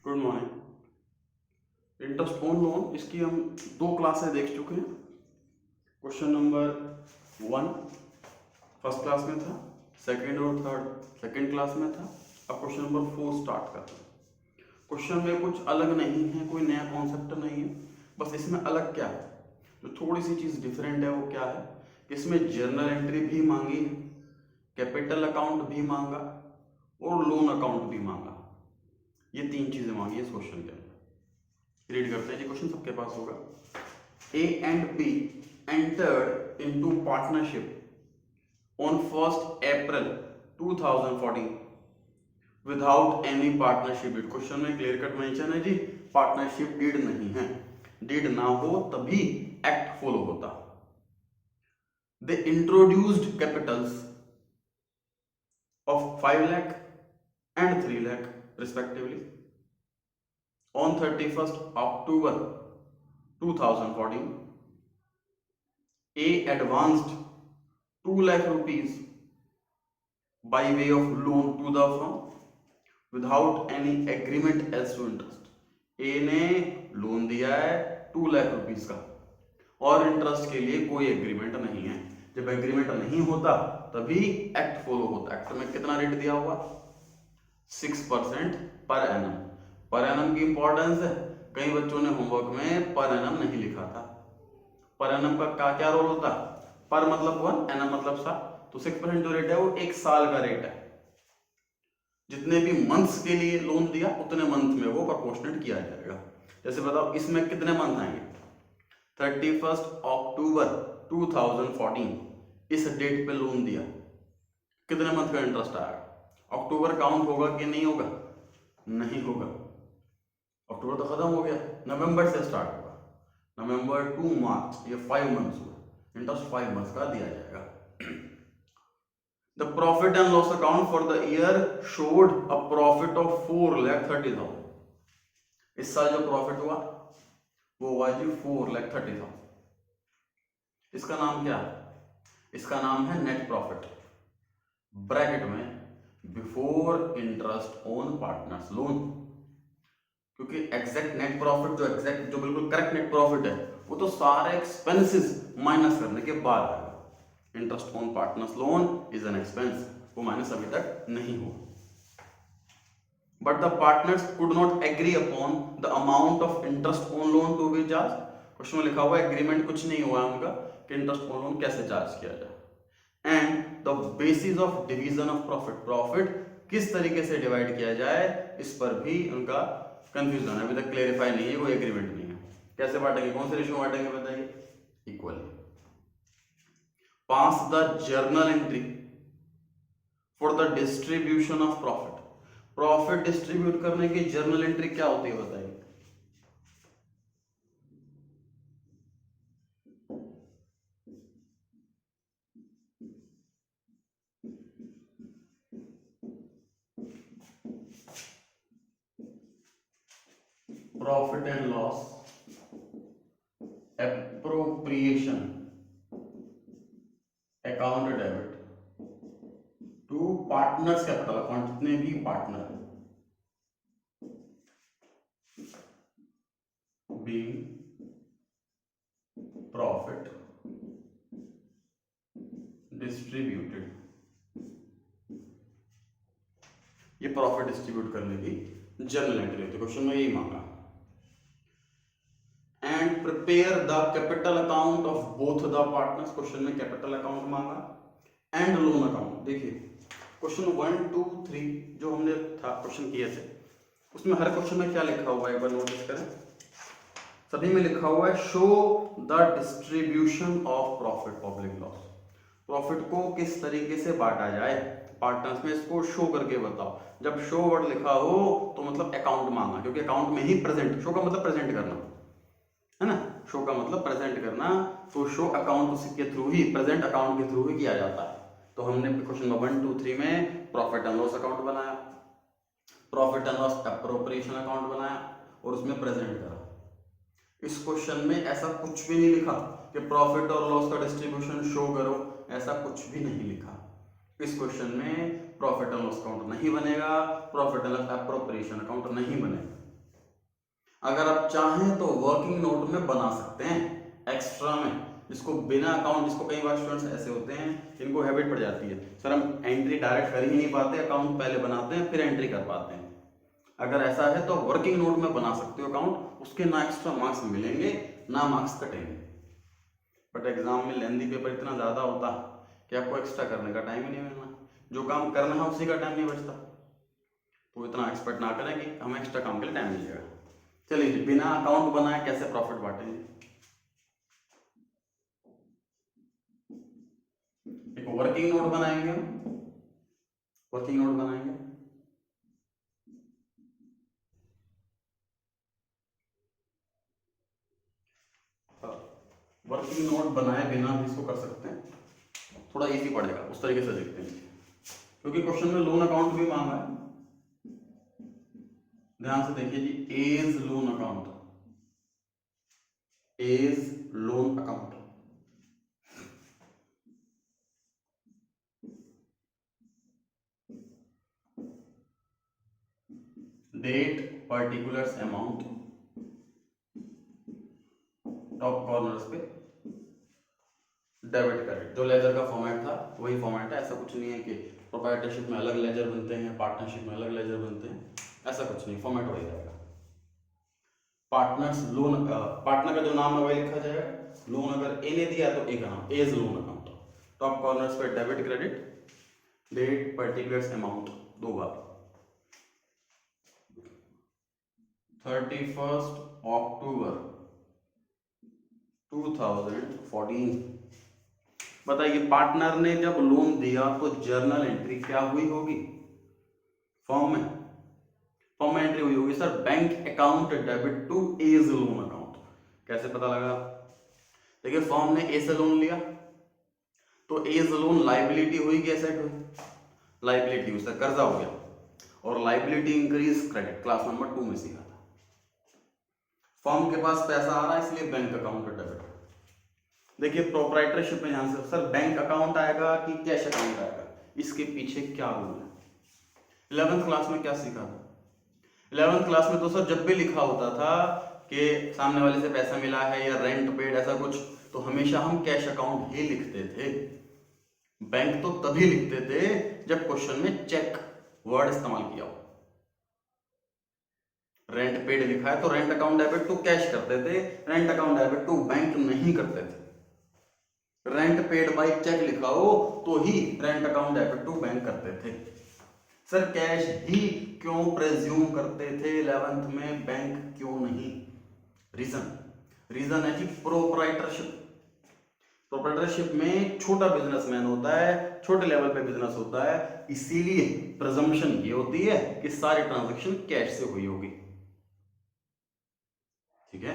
Good morning. Interest on loan इसकी हम दो क्लासें देख चुके हैं। क्वेश्चन नंबर 1 फर्स्ट क्लास में था, सेकंड और थर्ड सेकंड क्लास में था। अब क्वेश्चन नंबर 4 स्टार्ट करते हैं। क्वेश्चन में कुछ अलग नहीं है, कोई नया कॉन्सेप्ट नहीं है, बस इसमें अलग क्या है, जो थोड़ी सी चीज़ डिफरेंट है वो क्या है कि इसमें जर्नल एंट्री भी मांगी है, कैपिटल अकाउंट भी मांगा और लोन अकाउंट भी मांगा। ये तीन चीज़ें मांगी है इस क्वेश्चन के अंदर। रीड करते हैं जी, क्वेश्चन सबके पास होगा। A and B entered into partnership on 1st April 2014 without any partnership deed। Question में क्लियर कट मेंशन है जी, पार्टनरशिप डीड नहीं है। डीड ना हो तभी एक्ट फॉलो होता। They introduced capitals of 5 lakh and 3 lakh respectively on 31st October 2014। A advanced 2 lakh rupees by way of loan to the firm without any agreement as to interest। A ने loan दिया है 2 lakh rupees का और interest के लिए कोई agreement नहीं है। जब एग्रीमेंट नहीं होता तभी एक्ट फॉलो होता है। एक्ट में कितना रेट दिया हुआ? 6% पर एनम। पर एनम की इंपॉर्टेंस है, कई बच्चों ने होमवर्क में पर एनम नहीं लिखा था। पर एनम का क्या रोल होता? पर मतलब 1, एनम मतलब 7, तो 6% जो रेट है वो एक साल का रेट है। जितने भी मंथ्स के लिए लोन दिया उतने मंथ में वो प्रोपोर्शनेट किया जाएगा। जैसे बताओ इसमें कितने मंथ आएंगे? 31 अक्टूबर 2014 इस डेट पे लोन दिया, कितने मंथ का इंटरेस्ट आएगा? अक्टूबर काउंट होगा कि नहीं होगा? नहीं होगा। अक्टूबर तो खत्म हो गया, नवंबर से स्टार्ट होगा। नवंबर टू मार्च, ये 5 मंथ्स हुआ, इंटरेस्ट 5 मंथ्स का दिया जाएगा। The profit and loss account for the year showed a profit of 4,30,000। इस साल जो प्रॉफिट हुआ वो हुआ जी 4,30,000। इसका नाम क्या है? इसका नाम है नेट प्रॉफिट, ब्रैकेट में before interest on partners loan. क्योंकि एग्जैक्ट नेट प्रॉफिट जो बिल्कुल करेक्ट नेट प्रॉफिट है वो तो सारे एक्सपेंसेस माइनस करने के बाद आएगा। Interest on partners loan is an expense, वो माइनस अभी तक नहीं हुआ। But the partners could not agree upon the amount of interest on loan to be charge. Question में लिखा हुआ है एग्रीमेंट कुछ नहीं हुआ उनका कि इंटरेस्ट ऑन लोन कैसे चार्ज किया जाए। And the basis of division of profit, profit किस तरीके से डिवाइड किया जाए इस पर भी उनका कंफ्यूजन है, अभी तक क्लेरिफाई नहीं है, कोई एग्रीमेंट नहीं है। कैसे बांटेंगे, कौन से रेशियो में बांटेंगे बताइए? Equally. Pass the journal entry for the distribution of profit. Profit distribute करने की जर्नल एंट्री क्या होती है बताइए? Profit and loss appropriation account debit to partners capital account, जितने भी पार्टनर है, बीइंग प्रॉफिट डिस्ट्रीब्यूटेड। ये प्रॉफिट डिस्ट्रीब्यूट करने की जर्नल एंट्री होती है। क्वेश्चन में यही मांगा। And prepare the capital account of both the partners. Question में कैपिटल अकाउंट मांगा एंड लोन अकाउंट। देखिए क्वेश्चन 1, 2, 3 जो हमने था क्वेश्चन किए थे उसमें हर क्वेश्चन में क्या लिखा हुआ है एक बार नोटिस करें। सभी में लिखा हुआ है show the distribution of profit public loss. Profit को किस तरीके से बांटा जाए पार्टनर्स में, इसको शो करके बताओ। जब शो वर्ड लिखा हो तो मतलब अकाउंट मांगा, क्योंकि अकाउंट में ही प्रेजेंट, शो का मतलब प्रेजेंट करना है ना, शो का मतलब प्रेजेंट करना, तो शो अकाउंट के थ्रू ही, प्रेजेंट अकाउंट के थ्रू ही किया जाता है। तो हमने क्वेश्चन नंबर 1, 2, 3 में प्रॉफिट एंड लॉस अकाउंट बनाया, profit and loss appropriation account बनाया और उसमें प्रेजेंट करा। इस क्वेश्चन में ऐसा कुछ भी नहीं लिखा कि प्रॉफिट और लॉस का डिस्ट्रीब्यूशन शो करो, ऐसा कुछ भी नहीं लिखा। इस क्वेश्चन में प्रॉफिट एंड लॉस अकाउंट नहीं बनेगा, profit and loss appropriation account नहीं बनेगा। अगर आप चाहें तो वर्किंग नोट में बना सकते हैं एक्स्ट्रा में, जिसको बिना अकाउंट, जिसको कई बार स्टूडेंट्स ऐसे होते हैं इनको हैबिट पड़ जाती है, सर हम एंट्री डायरेक्ट कर ही नहीं पाते, अकाउंट पहले बनाते हैं फिर एंट्री कर पाते हैं। अगर ऐसा है तो वर्किंग नोट में बना सकते हो अकाउंट, उसके ना एक्स्ट्रा मार्क्स मिलेंगे ना मार्क्स कटेंगे। बट एग्जाम में लेंदी पेपर इतना ज़्यादा होता कि आपको एक्स्ट्रा करने का टाइम ही नहीं मिलना, जो काम करना है उसी का टाइम नहीं बचता। तो इतना एक्सपेक्ट ना करें कि हमें एक्स्ट्रा काम के लिए टाइम मिलेगा। चलिए जी, बिना अकाउंट बनाए कैसे प्रॉफिट बांटेंगे। एक वर्किंग नोट बनाएंगे, वर्किंग नोट बनाएंगे, वर्किंग नोट बनाए बिना भी इसको कर सकते हैं, थोड़ा इजी पड़ेगा, उस तरीके से देखते हैं क्योंकि क्वेश्चन में लोन अकाउंट भी मांगा है। ध्यान से देखिए जी, A's loan account, A's loan account, date particulars amount, top corners पे डेबिट क्रेडिट, जो लेजर का फॉर्मेट था वही फॉर्मेट है। ऐसा कुछ नहीं है कि प्रोप्राइटरशिप में अलग लेजर बनते हैं, पार्टनरशिप में अलग लेजर बनते हैं, ऐसा कुछ नहीं, फॉर्मेट वही रहेगा। पार्टनर्स लोन, पार्टनर का जो नाम है वही लिखा जाएगा, लोन अगर ए ने दिया तो ए का नाम, A's loan account, top corners पे debit credit, date particulars amount, दो बार 31 अक्टूबर 2014। बताइए पार्टनर ने जब लोन दिया तो जर्नल एंट्री क्या हुई होगी, फॉर्म में, फॉर्म में एंट्री हुई होगी sir bank account debit to A's loan account. कैसे पता लगा, देखिए फॉर्म ने ए से लोन लिया तो एज लोन लाइबिलिटी हुई कि एसेट हुई, लाइबिलिटी हुई, सर कर्जा हो गया, और liability increase credit, class number 2 में सीखा था। फॉर्म के पास पैसा आ रहा है इसलिए बैंक अकाउंट डेबिट। देखिए प्रोप्राइटरशिप में ध्यान से, सर बैंक अकाउंट आएगा कि कैश अकाउंट आएगा, इसके पीछे क्या रूल है। 11th क्लास में क्या सीखा था, 11th क्लास में तो सर जब भी लिखा होता था कि सामने वाले से पैसा मिला है या रेंट पेड ऐसा कुछ, तो हमेशा हम कैश अकाउंट ही लिखते थे। बैंक तो तभी लिखते थे जब क्वेश्चन में चेक वर्ड इस्तेमाल किया हो। रेंट पेड लिखा है तो rent account debit to cash करते थे, rent account debit to bank नहीं करते थे। रेंट पेड बाय चेक लिखा हो तो ही rent account debit to bank करते थे। सर कैश ही क्यों प्रेज्यूम करते थे 11th में, बैंक क्यों नहीं, रीजन है जी प्रोप्राइटरशिप। प्रोप्राइटरशिप में छोटा बिजनेसमैन होता है, छोटे लेवल पे बिजनेस होता है, इसीलिए प्रिजम्पशन ये होती है कि सारी ट्रांजैक्शन कैश से हुई होगी। ठीक है,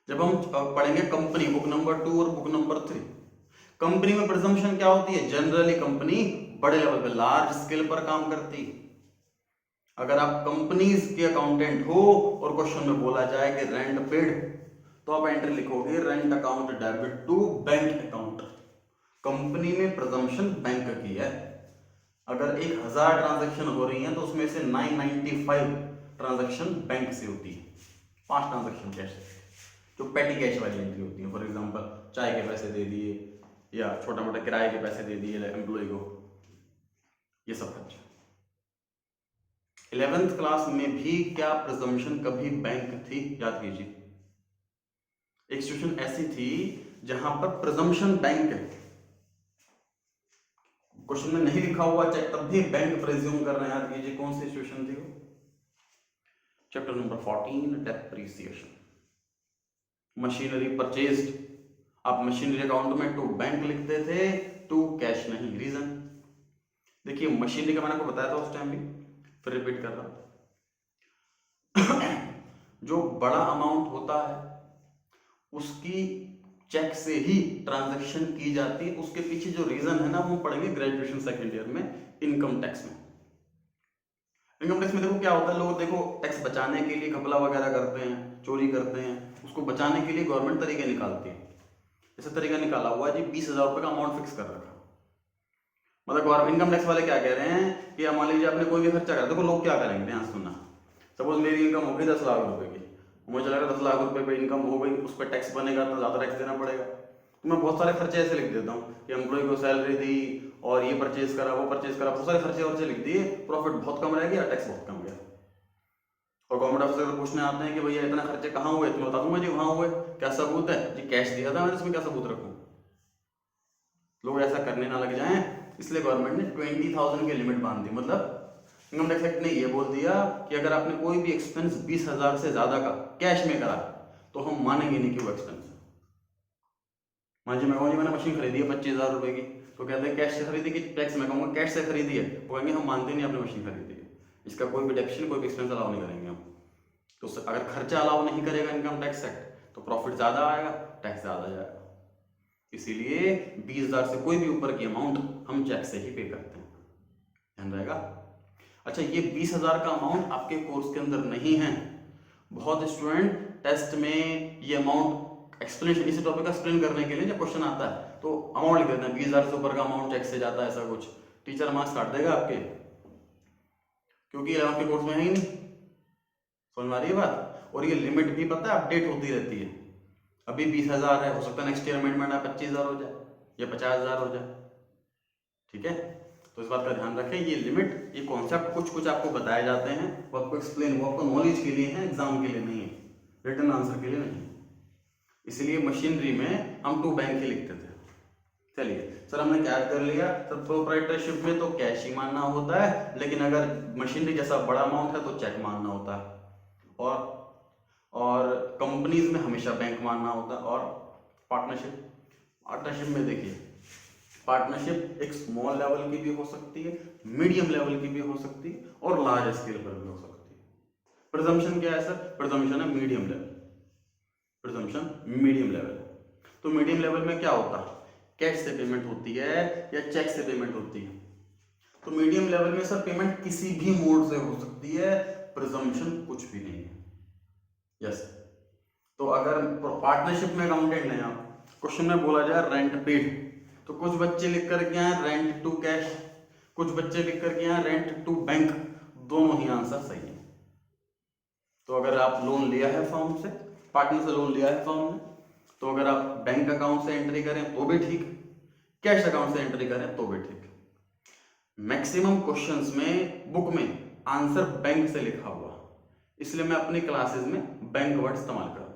जब हम पढ़ेंगे कंपनी बुक नंबर 2 और बुक नंबर 3, कंपनी में प्रिजम्पशन क्या होती है, जनरली कंपनी बड़े लेवल पे लार्ज स्केल पर काम करती है। अगर आप कंपनीज के अकाउंटेंट हो और क्वेश्चन में बोला जाए कि रेंट पेड, तो आप एंट्री लिखोगे rent account debit to bank account. Company में प्रिजम्पशन बैंक की है। अगर 1000 ट्रांजैक्शन हो रही हैं तो उसमें से 995 ट्रांजैक्शन बैंक से होती है, 5 ट्रांजैक्शन कैश से, जो पेटी कैश वाली एंट्री होती है। फॉर एग्जांपल चाय के पैसे दे दिए या छोटा मोटा किराए के पैसे दे दिए एम्प्लॉय को, ये सब खर्चा। 11th क्लास में भी क्या प्रिजम्पशन कभी बैंक थी, याद कीजिए। एक सिचुएशन ऐसी थी जहां पर प्रिजम्पशन बैंक है, क्वेश्चन में नहीं लिखा हुआ चेक, तब भी बैंक प्रिज्यूम कर रहे हैं, याद कीजिए कौन सी सिचुएशन थी वो, chapter number 14 depreciation. Machinery purchased, आप मशीनरी अकाउंट में टू बैंक लिखते थे, टू कैश नहीं, रीजन देखिए मशीनरी का मैंने आपको बताया था उस टाइम भी, फिर रिपीट कर रहा हूं। जो बड़ा अमाउंट होता है उसकी चेक से ही ट्रांजैक्शन की जाती है, उसके पीछे जो रीजन है ना वो पढ़ेंगे ग्रेजुएशन सेकेंड ईयर में इनकम टैक्स में। इनकम टैक्स में देखो क्या होता है, लोग देखो टैक्स बचाने के लिए घपला वगैरह करते हैं, चोरी करते हैं, उसको बचाने के लिए गवर्नमेंट तरीके निकालती है। जैसे तरीका निकाला हुआ जी 20,000 रुपए का अमाउंट फिक्स कर रखा, मतलब इनकम टैक्स वाले क्या कह रहे हैं कि मान लीजिए आपने कोई भी खर्चा करा, देखो लोग क्या करेंगे, ध्यान सुनना, सपोज मेरी इनकम हो गई 10 लाख रुपए की, मुझे लग रहा है 10 लाख रुपए पे इनकम हो गई, उस पर टैक्स बनेगा तो ज़्यादा टैक्स देना पड़ेगा, तो मैं बहुत सारे खर्चे ऐसे लिख देता हूँ कि एम्प्लॉय को सैलरी दी और ये परचेज करा वो परचेज करा, बहुत सारे खर्चे लिख दिए, प्रॉफिट बहुत कम रह गया, टैक्स बहुत कम गया। और गवर्नमेंट ऑफिसर पूछने आते हैं कि भैया इतना खर्चे कहाँ हुए, तो मैं बता दूंगा जी वहाँ हुए, क्या सबूत है जी, कैश दिया था मैंने, इसमें क्या सबूत रखूँ। लोग ऐसा करने ना लग जाएं, इसलिए गवर्नमेंट ने 20,000 की लिमिट बांध दी। मतलब इनकम टैक्स एक्ट ने ये बोल दिया कि अगर आपने कोई भी एक्सपेंस 20,000 से ज्यादा का कैश में करा तो हम मानेंगे नहीं कि वो एक्सपेंस है। मान जी मैं कहूँ जी मैंने मशीन खरीदी है 25,000 रुपए की, तो कहते हैं कैश से खरीदी कि टैक्स में कहूँगा कैश से खरीदी है, वो कहेंगे हम मानते नहीं आपने मशीन खरीदी है, इसका कोई भी डेप्शन कोई भी एक्सपेंस अलाउ नहीं करेंगे हम। तो अगर खर्चा अलाउ नहीं करेगा इनकम टैक्स एक्ट तो प्रॉफिट ज्यादा आएगा, टैक्स ज्यादा जाएगा। इसीलिए 20,000 से कोई भी ऊपर की अमाउंट हम चेक से ही पे करते हैं, ध्यान रहेगा। अच्छा, ये 20,000 का अमाउंट आपके कोर्स के अंदर नहीं है। बहुत स्टूडेंट टेस्ट में ये अमाउंट एक्सप्लेनेशन, इसी टॉपिक का एक्सप्लेन करने के लिए जब क्वेश्चन आता है तो अमाउंट लिख देते हैं 20,000 से ऊपर का अमाउंट चेक से जाता है, ऐसा कुछ टीचर मार्क्स काट देगा आपके, क्योंकि 11th के कोर्स में है ही नहीं। समझ आ रही है बात। और ये लिमिट भी पता है अपडेट होती रहती है, अभी 20,000 है, हो सकता है नेक्स्ट ईयर अमेंडमेंट है 25,000 हो जाए या 50,000 हो जाए, ठीक है। तो इस बात का ध्यान रखें, ये लिमिट, ये कॉन्सेप्ट कुछ आपको बताए जाते हैं, वो आपको एक्सप्लेन, वो आपको नॉलेज के लिए है, एग्जाम के लिए नहीं है, रिटन आंसर के लिए नहीं। इसलिए मशीनरी में हम टू बैंक ही लिखते थे। चलिए सर हमने क्या कर लिया, सर प्रोप्राइटरशिप में तो कैश ही मानना होता है, लेकिन अगर मशीनरी जैसा बड़ा अमाउंट है तो चेक मानना होता है, और कंपनीज में हमेशा बैंक मानना होता है। और पार्टनरशिप में देखिए, पार्टनरशिप एक स्मॉल लेवल की भी हो सकती है, मीडियम लेवल की भी हो सकती है और लार्ज स्केल पर भी हो सकती है। प्रिजम्पशन क्या है सर, प्रिजम्पशन है medium level, presumption medium level. तो मीडियम लेवल में क्या होता है, कैश से पेमेंट होती है या चेक से पेमेंट होती है। तो मीडियम लेवल में सर पेमेंट किसी भी मोड से हो सकती है, प्रिजम्पशन कुछ भी नहीं है। यस, तो अगर पार्टनरशिप में अकाउंटेंट लें आप, क्वेश्चन में बोला जाए रेंट पेड, तो कुछ बच्चे लिख कर के आए रेंट टू कैश, कुछ बच्चे लिख कर के आए रेंट टू बैंक, दोनों ही आंसर सही है। तो अगर आप लोन लिया है फर्म से, पार्टनर से लोन लिया है फर्म ने, तो अगर आप बैंक अकाउंट से एंट्री करें तो भी ठीक, कैश अकाउंट से एंट्री करें तो भी ठीक। मैक्सिमम क्वेश्चंस में बुक में आंसर बैंक से लिखा हुआ, इसलिए मैं अपनी क्लासेस में बैंक वर्ड इस्तेमाल करूंगा।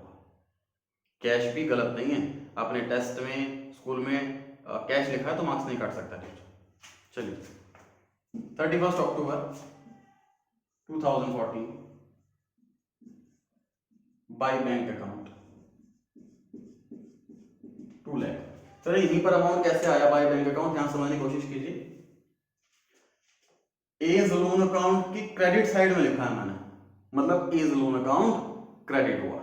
कैश भी गलत नहीं है, आपने टेस्ट में स्कूल में कैश लिखा है तो मार्क्स नहीं काट सकता टीचर। चलिए 31 अक्टूबर 2014 by bank account 2 lakh. Sir यहीं पर अमाउंट कैसे आया बाय बैंक अकाउंट, यहां समझने की कोशिश कीजिए। एज लोन अकाउंट की क्रेडिट साइड में लिखा है मैंने, मतलब एज लोन अकाउंट क्रेडिट हुआ।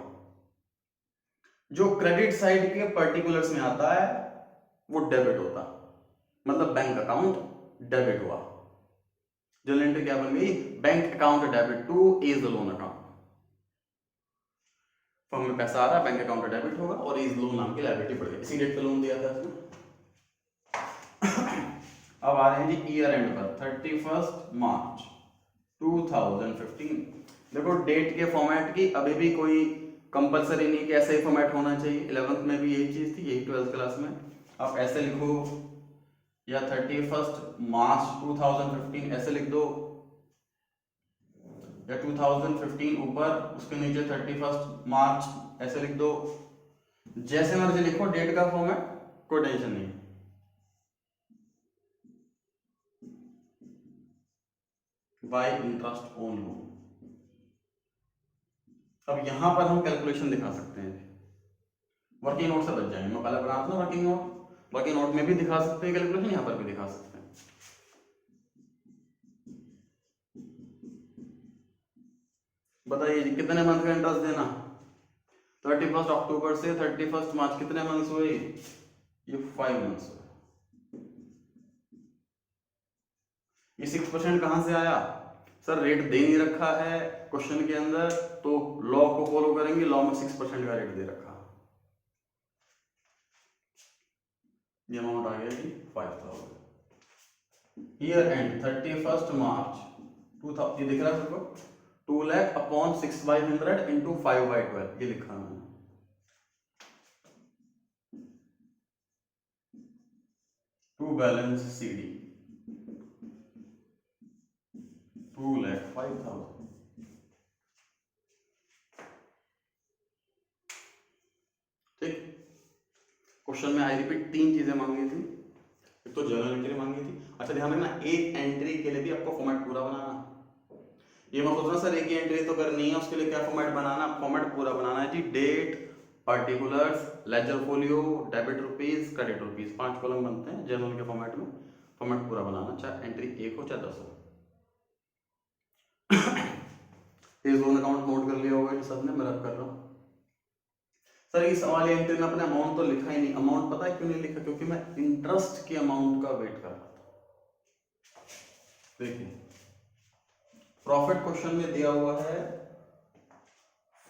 जो क्रेडिट साइड के पर्टिकुलर्स में आता है वो डेबिट होता, मतलब बैंक अकाउंट डेबिट हुआ। जनरल एंट्री क्या बन गई, bank account debit to A's loan account. Firm में पैसा आ रहा है, बैंक अकाउंट डेबिट होगा और एज लोन नाम की लायबिलिटी बढ़ गई, इसी डेट पे लोन दिया था इसने। अब आ रहे हैं जी ईयर एंड पर 31 मार्च 2015। देखो डेट के फॉर्मेट की अभी भी कोई कंपलसरी नहीं कि ऐसे ही फॉर्मेट होना चाहिए, 11th में भी यही चीज थी, यही 12th क्लास में। आप ऐसे लिखो या 31 मार्च 2015 ऐसे लिख दो, या 2015 ऊपर उसके नीचे 31 मार्च ऐसे लिख दो, जैसे मर्जी लिखो, डेट का फॉर्मेट कोई टेंशन नहीं। Bye interest on loan. अब यहां पर हम कैलकुलेशन दिखा सकते हैं, वर्किंग नोट से बच जाएंगे, मैं पहले बना था ना वर्किंग नोट, वर्किंग नोट में भी दिखा सकते हैं कैलकुलेशन, यहां पर भी दिखा सकते हैं। बताइए जी कितने मंथ का इंटरेस्ट देना, 31 अक्टूबर से 31 मार्च कितने मंथ्स हुए, ये 5 मंथ्स हुए। ये 6% कहां से आया, सर रेट दे नहीं रखा है क्वेश्चन के अंदर, तो लॉ को फॉलो करेंगे, लॉ में 6% का रेट दे रखा, ये अमाउंट आ गया जी 5,000। ईयर एंड 31 मार्च 2000, ये दिख रहा है सबको, 2 लाख अपॉन 6/100 इंटू 5/12 ये लिखा है मैंने। To balance CD 2,05,000। ठीक, क्वेश्चन में आई रिपीट 3 चीजें मांगी थी। एक तो जर्नल एंट्री मांगी थी। अच्छा ध्यान रखना, एक एंट्री के लिए भी आपको फॉर्मेट पूरा बनाना। ये मत सोचना सर एक ही एंट्री तो करनी है, उसके लिए क्या फॉर्मेट बनाना, फॉर्मेट पूरा बनाना है जी। Date, particulars, ledger folio, debit rupees, credit rupees, 5 column बनते हैं जर्नल के फॉर्मेट में। फॉर्मेट पूरा बनाना, चाहे एंट्री 1 हो चाहे 10 हो। ये लोन अकाउंट नोट कर लिया होगा सबने, मैं रब कर रहा हूँ। सर इस वाली एंट्री में अपने अमाउंट तो लिखा ही नहीं। अमाउंट पता है क्यों नहीं लिखा? क्योंकि मैं इंटरेस्ट के अमाउंट का वेट कर रहा था। देखिए प्रॉफिट क्वेश्चन में दिया हुआ है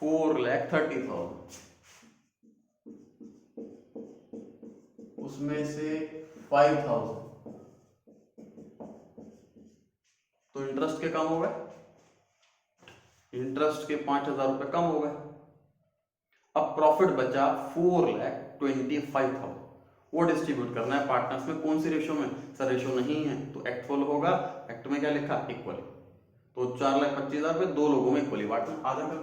4,30,000, उसमें से 5,000 तो इंटरेस्ट के कम हो गए, इंटरेस्ट के 5,000 रुपए कम हो गए। अब प्रॉफिट बचा 4,25,000, वो डिस्ट्रीब्यूट करना है पार्टनर्स में। कौन सी रेशो में? सर रेशो नहीं है तो एक्ट फॉलो होगा। एक्ट में क्या लिखा? इक्वल। तो 4,25,000 रुपए 2 लोगों में इक्वली बांटना, आधा कर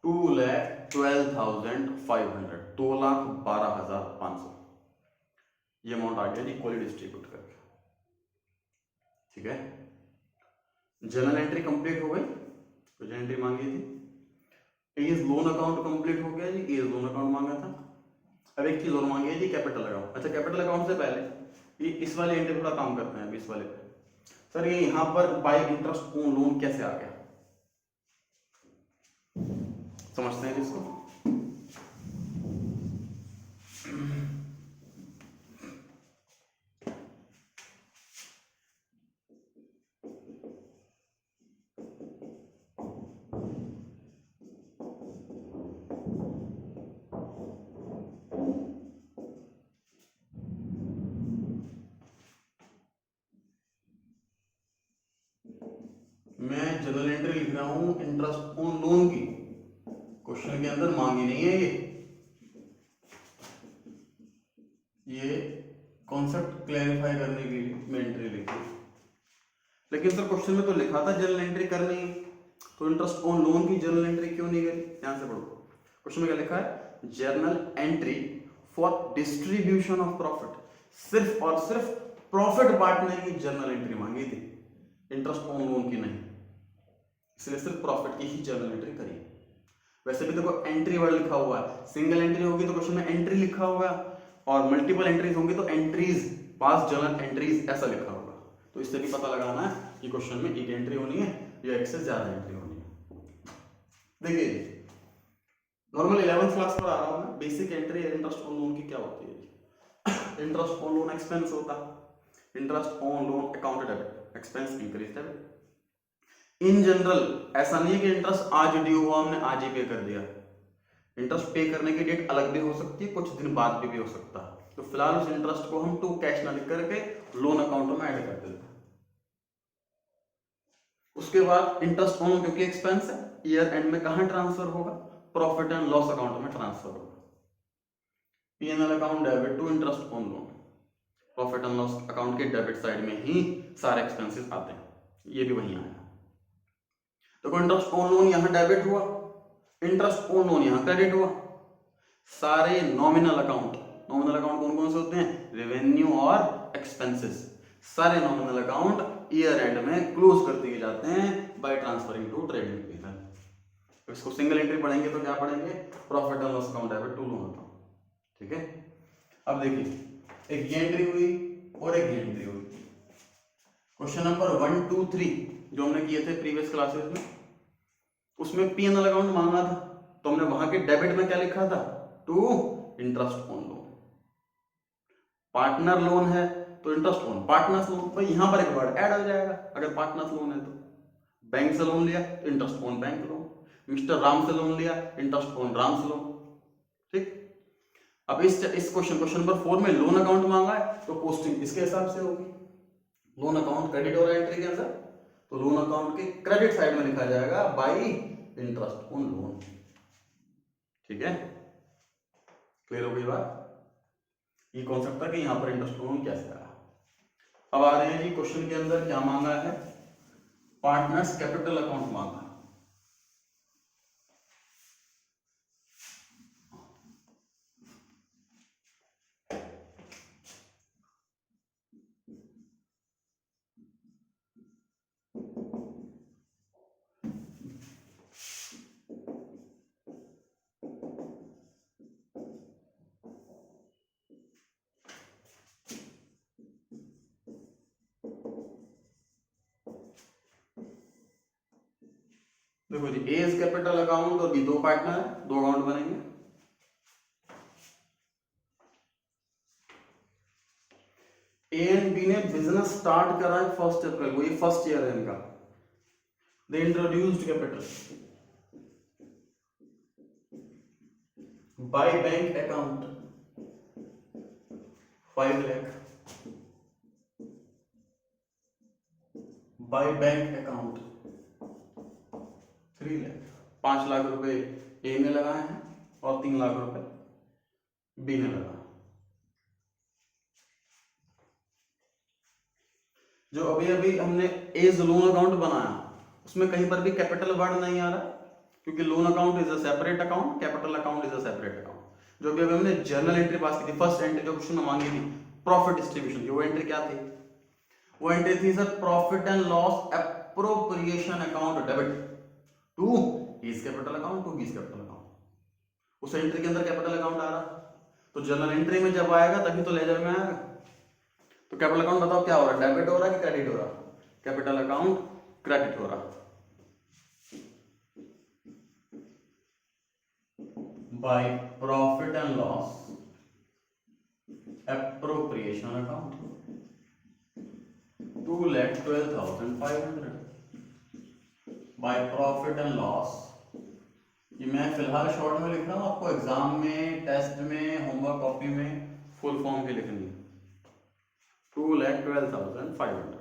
2,12,500, 2,12,500 ये अमाउंट आ गया जी, इक्वली डिस्ट्रीब्यूट करके। ठीक है, जर्नल एंट्री कंप्लीट हो गई। तो जर्नल एंट्री मांगी थी। एज लोन अकाउंट कंप्लीट हो गया जी, एज लोन अकाउंट मांगा था। अब एक चीज और मांगी है जी, कैपिटल अकाउंट। अच्छा कैपिटल अकाउंट से पहले ये इस वाले एंट्री थोड़ा काम करते हैं अभी इस वाले पे। सर ये यहां पर बाय इंटरेस्ट ऑन लोन कैसे आ गया, समझते हैं इसको? मैं जनरल एंट्री लिख रहा हूं इंटरेस्ट ऑन लोन की, क्वेश्चन के अंदर मांगी नहीं है ये कॉन्सेप्ट क्लैरिफाई करने के लिए मैं एंट्री लिखी। लेकिन सर क्वेश्चन में तो लिखा था जनरल एंट्री करनी है, तो इंटरेस्ट ऑन लोन की जनरल एंट्री क्यों नहीं करी? ध्यान से पढ़ो, क्वेश्चन में क्या लिखा है? Journal entry for distribution of profit, सिर्फ और सिर्फ प्रॉफिट बांटने की जनरल एंट्री मांगी थी, इंटरेस्ट ऑन लोन की नहीं, इसलिए सिर्फ प्रॉफिट की ही जर्नल एंट्री करी। वैसे भी देखो एंट्री वर्ड लिखा हुआ है, सिंगल एंट्री होगी तो क्वेश्चन में एंट्री लिखा होगा, और मल्टीपल एंट्रीज होंगी तो एंट्रीज, पास जर्नल एंट्रीज ऐसा लिखा होगा। तो इससे भी पता लगाना है कि क्वेश्चन में एक एंट्री होनी है या एक से ज्यादा एंट्री होनी है। देखिए नॉर्मल 11th क्लास पर आ रहा हूं मैं, basic entry interest on loan की क्या होती है? इंटरेस्ट ऑन लोन एक्सपेंस होता है, interest on loan account debit, expense increase debit. In general ऐसा नहीं है कि इंटरेस्ट आज ड्यू हुआ हमने आज ही पे कर दिया, इंटरेस्ट पे करने की डेट अलग भी हो सकती है, कुछ दिन बाद भी हो सकता है। तो फिलहाल उस इंटरेस्ट को हम टू कैश ना लिख करके लोन अकाउंट में ऐड कर देते हैं। उसके बाद इंटरेस्ट ऑन, क्योंकि एक्सपेंस है, ईयर एंड में कहां ट्रांसफर होगा? प्रॉफिट एंड लॉस अकाउंट में ट्रांसफर होगा। PNL account debit to interest on loan, profit and loss account के डेबिट साइड में ही सारे एक्सपेंसेस आते हैं, ये भी वहीं आया। तो इंटरेस्ट ऑन लोन यहां डेबिट हुआ, इंटरेस्ट ऑन लोन यहां क्रेडिट हुआ। सारे नॉमिनल अकाउंट, नॉमिनल अकाउंट कौन कौन से होते हैं? रेवेन्यू और एक्सपेंसेस। सारे नॉमिनल अकाउंट ईयर एंड में क्लोज कर दिए जाते हैं by transferring to trading period. इसको सिंगल एंट्री पढ़ेंगे तो क्या पढ़ेंगे? Profit and loss account debit to loan account. ठीक है, अब देखिए एक ये एंट्री हुई और एक ये एंट्री हुई। क्वेश्चन नंबर 1, 2, 3 जो हमने किए थे प्रीवियस क्लासेस में, उसमें पीएनएल अकाउंट मांगा था, तो हमने वहां के डेबिट में क्या लिखा था? To interest on loan. Partner loan है तो इंटरेस्ट ऑन पार्टनर्स लोन, भाई यहां पर एक वर्ड ऐड हो जाएगा अगर पार्टनर्स लोन है तो। बैंक से लोन लिया तो interest on bank loan, mister Ram से लोन लिया इंटरेस्ट ऑन राम्स लोन। ठीक, अब इस क्वेश्चन नंबर 4 में लोन अकाउंट मांगा है, तो पोस्टिंग इसके हिसाब से होगी। लोन अकाउंट क्रेडिट हो रहा है एंट्री के अंदर, तो लोन अकाउंट के क्रेडिट साइड में लिखा जाएगा बाई इंटरेस्ट ऑन लोन। ठीक है, क्लियर हो गई बात। ये कॉन्सेप्ट था कि यहां पर इंटरेस्ट ऑन लोन कैसे आया। अब आ रहे हैं जी क्वेश्चन के अंदर क्या मांगा है, पार्टनर्स कैपिटल अकाउंट मांगा। देखो जी, ए इज कैपिटल अकाउंट और बी दो पार्टनर है, दो अकाउंट बनेंगे। ए एंड बी ने बिजनेस स्टार्ट करा है 1 अप्रैल को, ये फर्स्ट ईयर है इनका। They introduced capital by bank account 5 lakh, by bank account 3 lakh. 5 lakh रुपए ए ने लगाए हैं और 3 लाख रुपए बी ने लगाया। जो अभी अभी हमने एज लोन अकाउंट बनाया उसमें कहीं पर भी कैपिटल वर्ड नहीं आ रहा, क्योंकि loan account is a separate account, capital account is a separate account. जो अभी अभी हमने जर्नल एंट्री पास की थी, फर्स्ट एंट्री जो क्वेश्चन में मांगी थी प्रॉफिट डिस्ट्रीब्यूशन की, वो एंट्री क्या थी? वो एंट्री थी sir profit and loss appropriation account debit to A's capital account to B's capital account. उस एंट्री के अंदर कैपिटल अकाउंट आ रहा, तो जर्नल एंट्री में जब आएगा तभी तो लेजर में आएगा। तो कैपिटल अकाउंट बताओ क्या हो रहा है, डेबिट हो रहा है कि क्रेडिट हो रहा है? कैपिटल अकाउंट क्रेडिट हो रहा है by profit and loss appropriation account 2,12,500 by profit and loss. ये मैं फिलहाल शॉर्ट में लिख रहा हूं, आपको एग्जाम में, टेस्ट में, होमवर्क कॉपी में फुल फॉर्म की लिखनी है। 2,12,500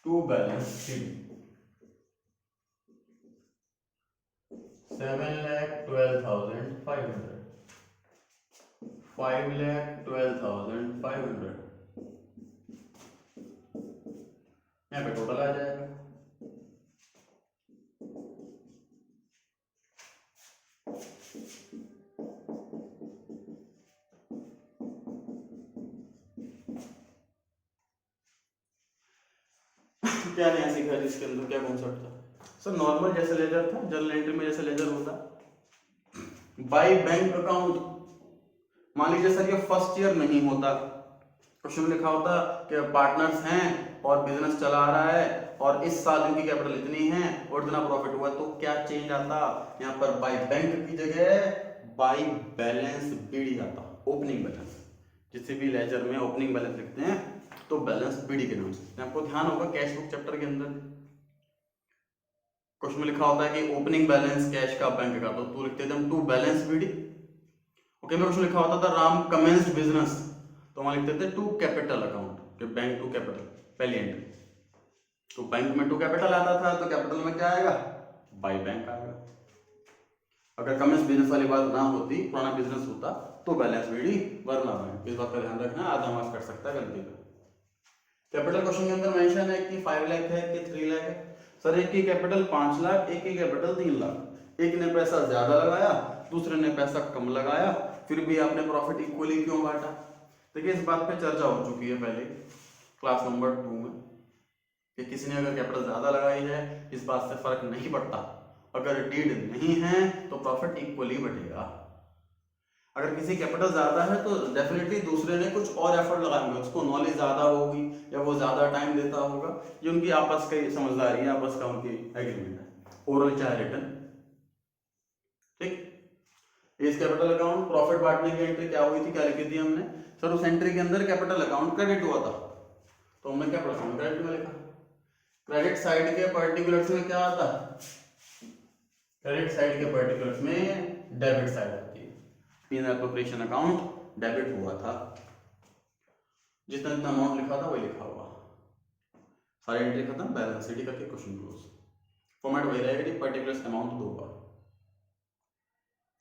टू बैलेंस शीट 7,12,500 5,12,500 यहाँ पे टोटल आ जाएगा। क्या नया सीखा इसके अंदर, क्या कॉन्सेप्ट था सर? नॉर्मल जैसे लेजर था, जर्नल एंट्री में जैसे लेजर होता। बाय बैंक अकाउंट, मान लीजिए सर ये फर्स्ट ईयर नहीं होता, क्वेश्चन में लिखा होता कि पार्टनर्स हैं और बिजनेस चला रहा है और इस साल इनकी कैपिटल इतनी है और इतना प्रॉफिट हुआ, तो क्या चेंज आता? यहाँ पर बाय बैंक की जगह बाय बैलेंस बीडी आता, ओपनिंग बैलेंस। जिसे भी लेजर में ओपनिंग बैलेंस लिखते हैं तो बैलेंस बीडी के नाम से। आपको ध्यान होगा कैश बुक चैप्टर के अंदर क्वेश्चन में लिखा होता है कि ओपनिंग बैलेंस कैश का बैंक का, तो लिखते थे हम टू बैलेंस बीडी। ओके, में क्वेश्चन लिखा होता था राम कमेंस्ड बिजनेस, तो वहां लिखते थे to capital account, bank to capital पहली एंट्री। तो बैंक में टू कैपिटल आता था, तो कैपिटल में क्या आएगा? बाय बैंक आएगा। अगर कमेंस बिजनेस वाली बात ना होती, पुराना बिजनेस होता, तो बैलेंस बीडी वरना बैंक। इस बात का ध्यान रखना, आधा मार्क्स कट सकता है गलती पे। कैपिटल क्वेश्चन के अंदर मेंशन है कि 5 लाख है कि 3 लाख है। सर एक की कैपिटल 5 लाख, एक की कैपिटल 3 लाख। एक ने पैसा ज्यादा लगाया, दूसरे ने पैसा कम लगाया, फिर भी आपने प्रॉफिट इक्वली क्यों बांटा? देखिए इस बात पे चर्चा हो चुकी है पहले क्लास नंबर 2 में कि किसी ने अगर कैपिटल ज्यादा लगाई है, इस बात से फर्क नहीं पड़ता। अगर डीड नहीं है तो प्रॉफिट इक्वली बटेगा। अगर किसी कैपिटल ज्यादा है तो डेफिनेटली दूसरे ने कुछ और एफर्ट लगाया होगा, उसको नॉलेज ज्यादा होगी या वो ज्यादा टाइम देता होगा। ये उनकी आपस की समझदारी है, आपस का उनकी एग्रीमेंट है, ओरल चाहे रिटन। ठीक, इस कैपिटल अकाउंट प्रॉफिट बांटने की एंट्री क्या हुई थी, क्या लिखी थी हमने? सर उस एंट्री के अंदर कैपिटल अकाउंट क्रेडिट हुआ था, तो हमने कैपिटल अकाउंट क्रेडिट में लिखा। क्रेडिट साइड के पर्टिकुलर्स में क्या आता? क्रेडिट साइड के पर्टिकुलर्स में डेबिट साइड आती है। P and appropriation account debit हुआ था, जितना जितना अमाउंट लिखा था वही लिखा हुआ, सारी एंट्री खत्म, बैलेंस शीट करके क्वेश्चन क्लोज। फॉर्मेट वही रहेगा कि पर्टिकुलर्स अमाउंट 2 बार।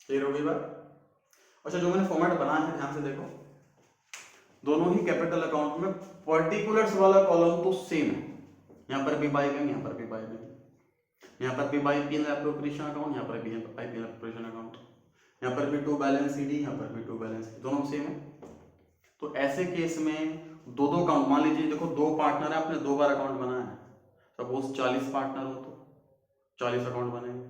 क्लियर हो गई बात? अच्छा, जो मैंने फॉर्मेट बनाया है ध्यान से देखो, दोनों ही कैपिटल अकाउंट में पर्टिकुलर्स वाला कॉलम तो सेम है, यहाँ पर भी बाई बैंक, यहाँ पर भी बाई बैंक, यहाँ पर भी by P and appropriation account, यहाँ पर भी by P and appropriation account, यहाँ पर भी टू बैलेंस शीट, यहाँ पर भी टू बैलेंस शीट, दोनों सेम है। तो ऐसे केस में दो दो अकाउंट, मान लीजिए देखो 2 पार्टनर है, आपने 2 बार अकाउंट बनाया है, सपोज 40 पार्टनर हो तो 40 अकाउंट बनेंगे,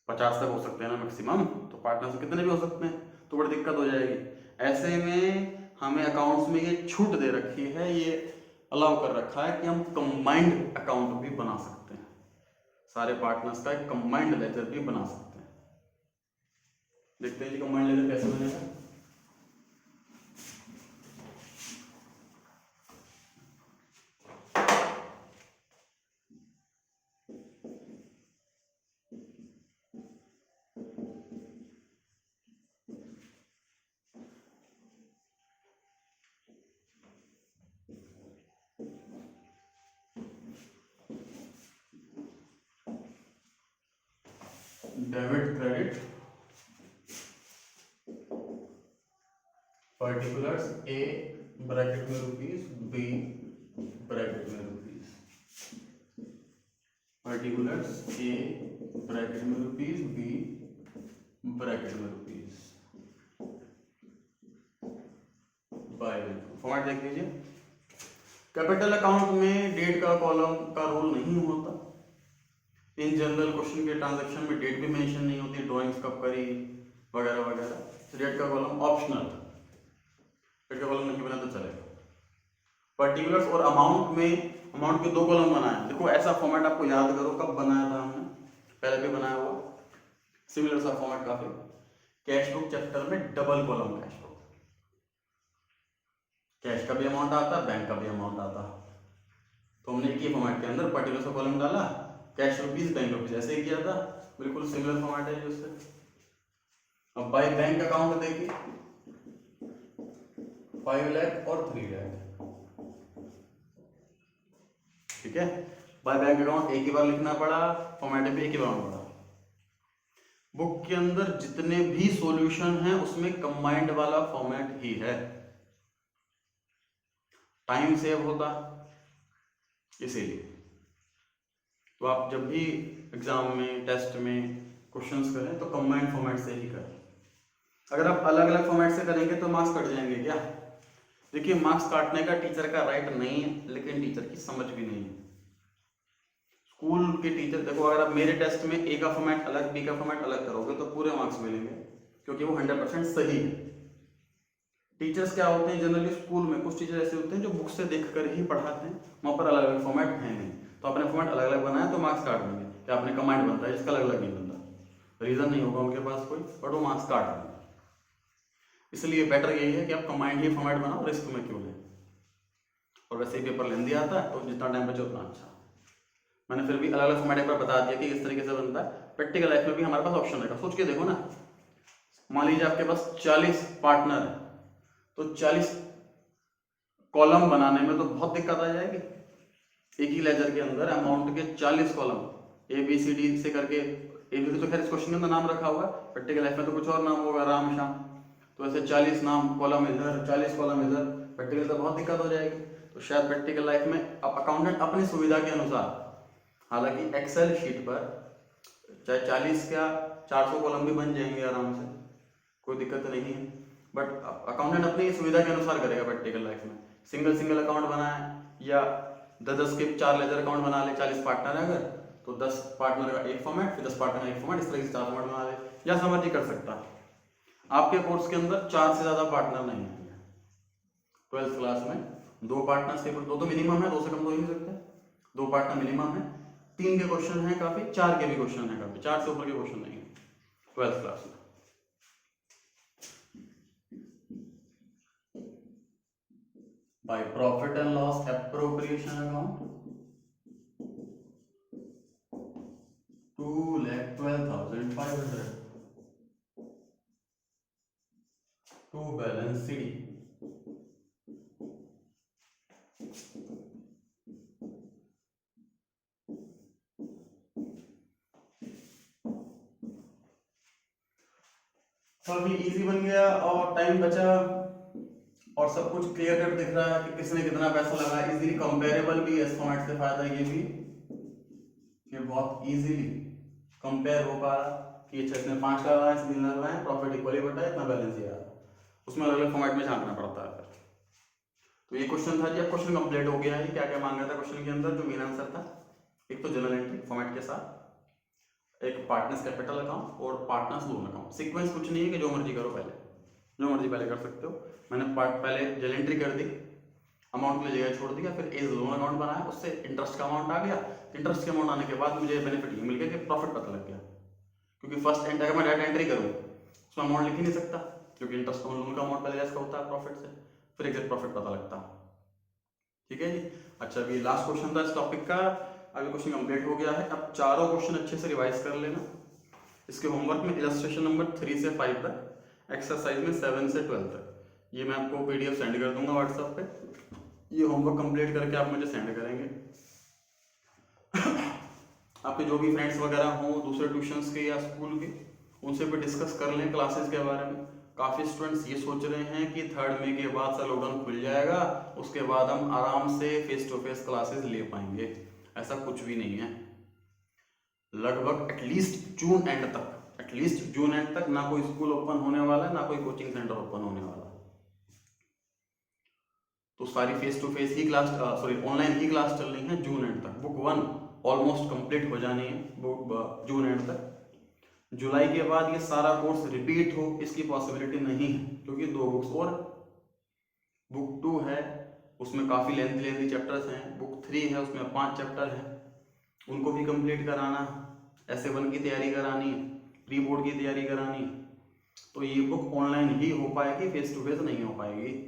50 तक हो सकते हैं ना मैक्सिमम, तो पार्टनर से कितने भी हो सकते हैं, तो बड़ी दिक्कत हो जाएगी। ऐसे में हमें अकाउंट्स में ये छूट दे रखी है, ये अलाउ कर रखा है कि हम कंबाइंड अकाउंट भी बना सकते हैं, सारे पार्टनर्स का एक कंबाइंड लेजर भी बना सकते हैं। देखते हैं जी कंबाइंड लेजर कैसे बनेगा। Debit credit particulars A bracket में रुपीस, बी ब्रैकेट में रुपीस, पर्टिकुलर्स ए ब्रैकेट में रुपीस, बी ब्रैकेट में रुपीस, बाय। फॉर्मेट देख लीजिए, कैपिटल अकाउंट में डेट का कॉलम का रोल नहीं होता, इन जनरल क्वेश्चन के ट्रांजैक्शन में डेट भी मेंशन नहीं होती, ड्राइंग्स कब करी वगैरह वगैरह। डेट का कॉलम ऑप्शनल, डेट का कॉलम नहीं बना तो चलेगा। पर्टिकुलर्स और अमाउंट में, अमाउंट के 2 कॉलम बनाए। देखो ऐसा फॉर्मेट आपको याद करो कब बनाया था हमने, पहले भी बनाया हुआ सिमिलर सा फॉर्मेट काफी, कैश बुक चैप्टर में double column cash book, cash का भी अमाउंट आता, बैंक का भी अमाउंट आता, तो हमने एक ही फॉर्मेट के अंदर पर्टिकुलर का कॉलम डाला, कैश रुपीस बैंक रुपीस, ऐसे ही किया था, बिल्कुल सिमिलर फॉर्मेट है उससे। अब बाय बैंक अकाउंट देखिए, 5 लाख और 3 लाख, ठीक है। बाय बैंक अकाउंट एक ही बार लिखना पड़ा, फॉर्मेट भी एक ही बार पड़ा। बुक के अंदर जितने भी सॉल्यूशन हैं उसमें कंबाइंड वाला फॉर्मेट ही है, टाइम सेव होता इसीलिए। तो आप जब भी एग्जाम में, टेस्ट में क्वेश्चंस करें तो कंबाइंड फॉर्मेट से ही करें। अगर आप अलग अलग फॉर्मेट से करेंगे तो मार्क्स कट जाएंगे क्या? देखिए, मार्क्स काटने का टीचर का राइट नहीं है, लेकिन टीचर की समझ भी नहीं है। स्कूल के टीचर देखो, अगर आप मेरे टेस्ट में ए का फॉर्मेट अलग, बी का फॉर्मेट अलग करोगे तो पूरे मार्क्स मिलेंगे, क्योंकि वो 100% सही है। टीचर्स क्या होते हैं जनरली स्कूल में, कुछ टीचर ऐसे होते हैं जो बुक से देखकर ही पढ़ाते हैं, वहां पर अलग अलग फॉर्मेट है नहीं, तो आपने फॉर्मेट अलग अलग बनाया तो मार्क्स काट देंगे कि आपने कमांड बनता है जिसका अलग अलग नहीं बनता, रीजन नहीं होगा उनके पास कोई, बट वो मार्क्स काट देंगे। इसलिए बेटर यही है कि आप कमांड ही फॉर्मेट बनाओ, रिस्क में क्यों लें। और वैसे ही पेपर लेंदी आता है, तो जितना टाइम बचे उतना अच्छा। मैंने फिर भी अलग अलग फॉर्मेट एक बार बता दिया कि इस तरीके से बनता है। प्रैक्टिकल लाइफ में भी हमारे पास ऑप्शन रहेगा, सोच के देखो ना, मान लीजिए आपके पास 40 पार्टनर है, तो 40 कॉलम बनाने में तो बहुत दिक्कत आ जाएगी। एक ही लेजर के अंदर अमाउंट के 40 column, A B C D से करके, ए बी सी तो खैर इस क्वेश्चन के अंदर नाम रखा हुआ है, प्रैक्टिकल लाइफ में तो कुछ और नाम होगा, राम श्याम, तो ऐसे 40 नाम, कॉलम इधर, 40 कॉलम इधर, प्रैक्टिकल तो बहुत दिक्कत हो जाएगी। तो शायद प्रैक्टिकल लाइफ में अब अकाउंटेंट अपनी सुविधा के अनुसार, हालांकि एक्सेल शीट पर चाहे 40 क्या 400 कॉलम भी बन जाएंगे आराम से, कोई दिक्कत नहीं है, बट अकाउंटेंट अपनी सुविधा के अनुसार करेगा। प्रैक्टिकल लाइफ में सिंगल अकाउंट बनाए या 10 के 4 लेजर अकाउंट बना ले, 40 पार्टनर है अगर, तो 10 पार्टनर का एक फॉर्मेट, फिर 10 पार्टनर का एक फॉर्मेट, इस तरह से 4 फॉर्मेट बना ले, या समझ ही कर सकता है। आपके कोर्स के अंदर 4 से ज्यादा पार्टनर नहीं है। 12th क्लास में 2 पार्टनर्स के, 2 तो मिनिमम है, 2 से कम तो हो ही नहीं सकते, 2 पार्टनर मिनिमम है, 3 के क्वेश्चन है काफी, 4 के भी क्वेश्चन है काफी, 4 से ऊपर के क्वेश्चन नहीं है 12th क्लास में। By profit and loss appropriation account, 2,12,500 to balance CD. काफी इजी बन गया और टाइम बचा और सब कुछ क्लियर कट दिख रहा है कि किसने कितना पैसा लगाया। इजीली कंपेरेबल भी है इस फॉर्मेट से, फायदा ये भी कि बहुत इजीली कंपेयर हो पा रहा कि अच्छा इसने 5 का लगाया, इसने 3 लगाया, प्रॉफिट इक्वली बटा है, इतना बैलेंस ये आ रहा। उसमें अलग अलग फॉर्मेट में झांकना पड़ता है फिर। तो ये क्वेश्चन था जी, अब क्वेश्चन कंप्लीट हो गया है। क्या क्या मांगा था क्वेश्चन के अंदर, जो मेन आंसर था, एक तो जनरल एंट्री फॉर्मेट के साथ, एक पार्टनर्स कैपिटल अकाउंट और पार्टनर्स लोन अकाउंट। सीक्वेंस कुछ नहीं है कि जो मर्जी करो, पहले जो मर्जी पहले कर सकते हो। मैंने पहले जनरल एंट्री कर दी, अमाउंट की जगह छोड़ दिया, फिर एज लोन अकाउंट बनाया, उससे इंटरेस्ट का अमाउंट आ गया। इंटरेस्ट के अमाउंट आने के बाद मुझे बेनिफिट ये मिल गया कि प्रॉफिट पता लग गया, क्योंकि फर्स्ट एंड अगर मैं डाटा एंट्री करूँ उसमें अमाउंट लिख ही नहीं सकता, क्योंकि इंटरेस्ट का लोन का अमाउंट पहले इसका होता है प्रॉफिट से, फिर एग्जैक्ट प्रॉफिट पता लगता। ठीक है जी। अच्छा, अभी लास्ट क्वेश्चन था इस टॉपिक का, अभी क्वेश्चन कंप्लीट हो गया है। अब चारों क्वेश्चन अच्छे से रिवाइज कर लेना। इसके होमवर्क में इलस्ट्रेशन नंबर 3 से 5 तक, एक्सरसाइज में 7 से 12 तक, ये मैं आपको पीडीएफ सेंड कर दूंगा व्हाट्सएप पे। ये होमवर्क कंप्लीट करके आप मुझे सेंड करेंगे। आपके जो भी फ्रेंड्स वगैरह हों दूसरे ट्यूशंस के या स्कूल के, उनसे भी डिस्कस कर लें क्लासेस के बारे में। काफ़ी स्टूडेंट्स ये सोच रहे हैं कि 3rd मई के बाद से लॉकडाउन खुल जाएगा, उसके बाद हम आराम से फेस टू फेस क्लासेस ले पाएंगे। ऐसा कुछ भी नहीं है। लगभग एटलीस्ट जून एंड तक ना कोई स्कूल ओपन होने वाला है, ना कोई कोचिंग सेंटर ओपन होने वाला। तो सारी फेस टू फेस ही क्लास, ऑनलाइन ही क्लास चल रही है जून एंड तक। बुक 1 ऑलमोस्ट कंप्लीट हो जानी है जून एंड तक। जुलाई के बाद ये सारा कोर्स रिपीट हो इसकी पॉसिबिलिटी नहीं है, क्योंकि 2 बुक्स और, बुक 2 है उसमें काफ़ी लेंथी चैप्टर्स हैं, बुक 3 है उसमें 5 चैप्टर हैं, उनको भी कंप्लीट कराना, ऐसे 1 की तैयारी करानी है, प्री बोर्ड की तैयारी करानी है। तो ये बुक ऑनलाइन ही हो पाएगी, फेस टू फेस नहीं हो पाएगी।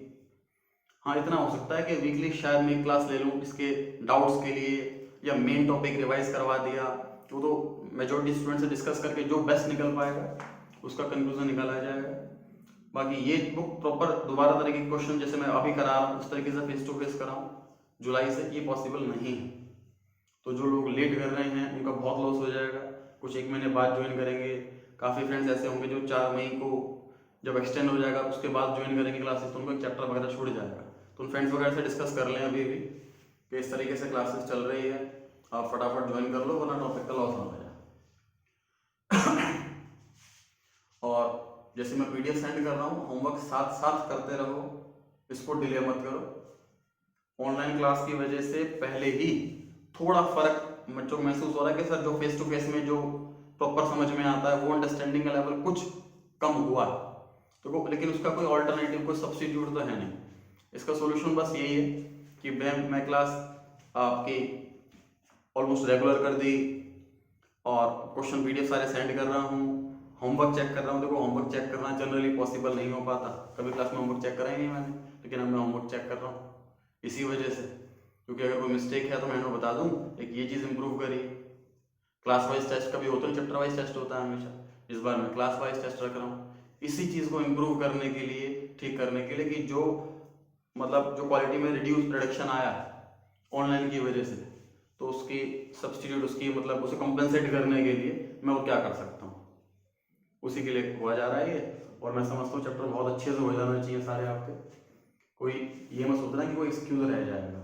हाँ, इतना हो सकता है कि वीकली शायद मैं क्लास ले लूँ इसके डाउट्स के लिए, या मेन टॉपिक रिवाइज करवा दिया, वो तो मेजॉरिटी स्टूडेंट से डिस्कस करके जो बेस्ट निकल पाएगा उसका कंक्लूजन निकाला जाएगा। बाकी ये बुक प्रॉपर दोबारा तरह के क्वेश्चन जैसे मैं अभी करा रहा हूँ उस तरीके से फेस टू फेस कराऊँ जुलाई से, ये पॉसिबल नहीं है। तो जो लोग लेट कर रहे हैं उनका बहुत लॉस हो जाएगा। कुछ 1 महीने बाद ज्वाइन करेंगे, काफ़ी फ्रेंड्स ऐसे होंगे जो 4 मई को जब एक्सटेंड हो जाएगा उसके बाद ज्वाइन करेंगे क्लासेस, तो उनको एक चैप्टर वगैरह छूट जाएगा। तो उन फ्रेंड्स वगैरह से डिस्कस कर लें अभी भी कि इस तरीके से क्लासेस चल रही है, आप फटाफट ज्वाइन कर लो वरना टॉपिक का लॉस ना हो जाए। और जैसे मैं पीडीएफ सेंड कर रहा हूँ, होमवर्क साथ साथ करते रहो, इसको डिले मत करो। ऑनलाइन क्लास की वजह से पहले ही थोड़ा फर्क जो महसूस हो रहा है कि सर जो फेस टू फेस में जो प्रॉपर समझ में आता है वो अंडरस्टैंडिंग का लेवल कुछ कम हुआ है, तो लेकिन उसका कोई ऑल्टरनेटिव, कोई सब्स्टिट्यूट तो है नहीं। इसका सोल्यूशन बस यही है कि मैं क्लास आपकी ऑलमोस्ट रेगुलर कर दी और क्वेश्चन पीडीएफ सारे सेंड कर रहा हूँ, होमवर्क चेक कर रहा हूँ। देखो, होमवर्क चेक करना जनरली पॉसिबल नहीं हो पाता, कभी क्लास में होमवर्क चेक करा ही नहीं मैंने, लेकिन अब मैं होमवर्क चेक कर रहा हूँ इसी वजह से, क्योंकि अगर कोई मिस्टेक है तो मैं इन्हें बता दूँ एक ये चीज़ इंप्रूव करी। क्लास वाइज टेस्ट कभी होता है, चैप्टर वाइज टेस्ट होता है हमेशा, इस बार मैं क्लास वाइज टेस्ट रख रहा हूँ इसी चीज़ को इम्प्रूव करने के लिए, ठीक करने के लिए कि जो मतलब जो क्वालिटी में रिडक्शन आया ऑनलाइन की वजह से, तो उसकी सब्स्टिट्यूट, उसकी मतलब उसे कंपेंसेट करने के लिए मैं वो क्या कर सकता हूँ, उसी के लिए हुआ जा रहा है ये। और मैं समझता हूँ चैप्टर बहुत अच्छे से हो जाना चाहिए सारे आपके, कोई ये मत सोचना कि कोई एक्सक्यूज रह जाएगा।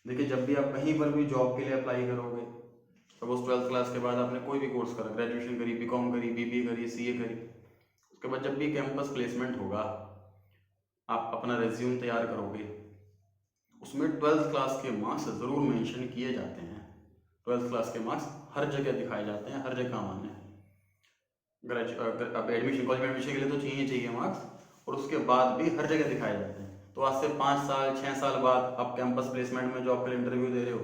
देखिए, जब भी आप कहीं पर भी जॉब के लिए अप्लाई करोगे, सपोज 12th क्लास के बाद आपने कोई भी कोर्स करा, ग्रेजुएशन करी, बीकॉम करी, बीबीए करी, सीए करी, उसके बाद जब भी कैंपस प्लेसमेंट होगा आप अपना रेज्यूम तैयार करोगे, उसमें 12th क्लास के मार्क्स ज़रूर मेंशन किए जाते हैं। 12th क्लास के मार्क्स हर जगह दिखाए जाते हैं, हर जगह मान्य है। अब एडमिशन, कॉलेज में एडमिशन के लिए तो चाहिए मार्क्स, और उसके बाद भी हर जगह दिखाए जाते हैं। तो आज से 5 साल 6 साल बाद आप कैंपस प्लेसमेंट में जो आपके इंटरव्यू दे रहे हो,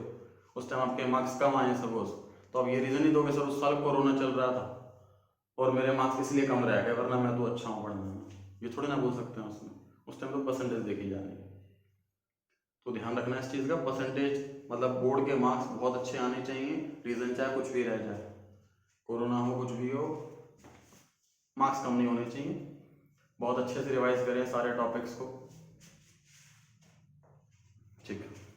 उस टाइम आपके मार्क्स कम आए सपोज, तो आप ये रीज़न ही दोगे सर उस साल कोरोना चल रहा था और मेरे मार्क्स इसलिए कम रह गए, वरना मैं तो अच्छा हूँ पढ़ने में, ये थोड़ी ना बोल सकते हैं उसमें। उस टाइम तो परसेंटेज देखी जानी है। तो ध्यान रखना इस चीज़ का, परसेंटेज मतलब बोर्ड के मार्क्स बहुत अच्छे आने चाहिए, रीज़न चाहे कुछ भी रह जाए। कोरोना हो कुछ भी हो, मार्क्स कम नहीं होने चाहिए। बहुत अच्छे से रिवाइज करें सारे टॉपिक्स को, ठीक है।